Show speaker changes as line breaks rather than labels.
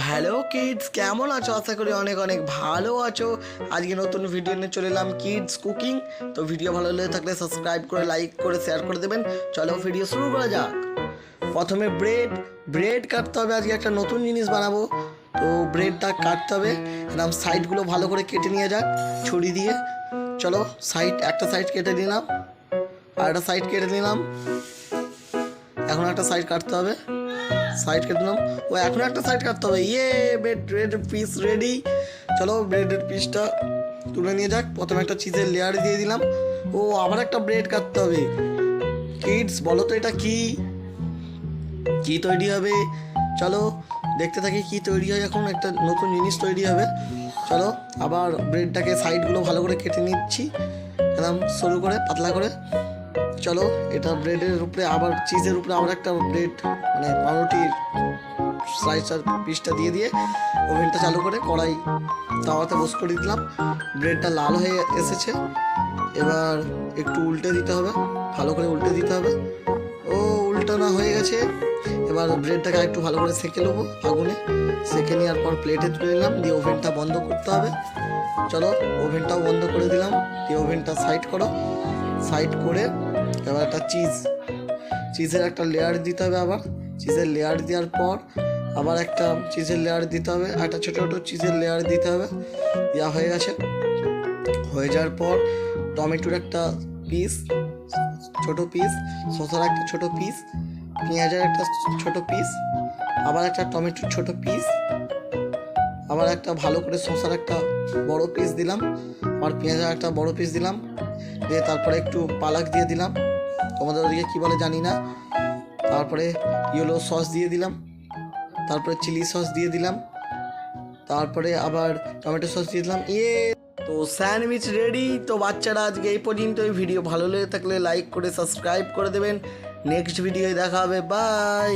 Hello kids, কেমন আছো? আশা করি অনেক অনেক ভালো আছো। আজকে নতুন ভিডিও নিয়ে চলে এলাম কিডস কুকিং। তো ভিডিও ভালো লেগে থাকলে সাবস্ক্রাইব করে, লাইক করে, শেয়ার করে দেবেন। চলো ভিডিও শুরু করা যাক। প্রথমে ব্রেড কাটতে হবে। আজকে একটা নতুন জিনিস বানাবো, তো ব্রেডটা কাটতে হবে। এরকম সাইডগুলো ভালো করে কেটে নিয়ে যাক ছুরি দিয়ে। চলো একটা সাইড কেটে নিলাম, আর একটা সাইড কেটে নিলাম। এখন একটা সাইড কাটতে হবে, সাইড কেটে নিলাম। এখন একটা সাইড কাটতে হবে। ব্রেডের পিস রেডি। চলো ব্রেডের পিসটা তুলে নিয়ে যাক। প্রথমে একটা চিজের লেয়ার দিয়ে দিলাম। আবার একটা ব্রেড কাটতে হবে। কিডস বলো তো এটা কি তৈরি হবে? চলো দেখতে থাকি কি তৈরি হয়। এখন একটা নতুন জিনিস তৈরি হবে। চলো আবার ব্রেডটাকে সাইডগুলো ভালো করে কেটে নিচ্ছি, একদম সরু করে, পাতলা করে। চলো এটা ব্রেডের উপরে আবার চিজের উপরে আবার একটা ব্রেড, মানে পাউরুটির স্লাইসার পিসটা দিয়ে ওভেনটা চালু করে কড়াই তাওয়াতে বস করে দিলাম। ব্রেডটা লাল হয়ে এসেছে, এবার একটু উল্টে দিতে হবে, ভালো করে উল্টে দিতে হবে। উল্টানো হয়ে গেছে। এবার ব্রেডটাকে একটু ভালো করে সেঁকে নেবো আগুনে। সেঁকে নেওয়ার পর প্লেটে তুলে নিলাম, দিয়ে ওভেনটা বন্ধ করতে হবে। চলো ওভেনটাও বন্ধ করে দিলাম, দিয়ে ওভেনটা সাইড করে এবার একটা চিজের একটা লেয়ার দিতে হবে। আবার চিজের লেয়ার দেওয়ার পর আবার একটা চিজের লেয়ার দিতে হবে, একটা ছোটো ছোটো চিজের লেয়ার দিতে হবে। দেওয়া হয়ে গেছে। হয়ে যাওয়ার পর টমেটোর একটা পিস, ছোটো পিস, শসার একটা ছোটো পিস, পেঁয়াজের একটা ছোটো পিস, আবার একটা টমেটোর ছোটো পিস, আবার একটা ভালো করে শসার একটা বড় পিস দিলাম, আবার পেঁয়াজের একটা বড় পিস দিলাম। দিয়ে তারপরে একটু পালাক দিয়ে দিলাম, তোমাদের ওদিকে কী বলে জানি না। তারপরে ইয়েলো সস দিয়ে দিলাম, তারপরে চিলি সস দিয়ে দিলাম, তারপরে আবার টমেটো সস দিয়ে দিলাম। তো স্যান্ডউইচ রেডি। তো বাচ্চারা আজকে এই পর্যন্তই। ভিডিও ভালো লেগে থাকলে লাইক করে সাবস্ক্রাইব করে দেবেন। নেক্সট ভিডিওয় দেখা হবে। বাই।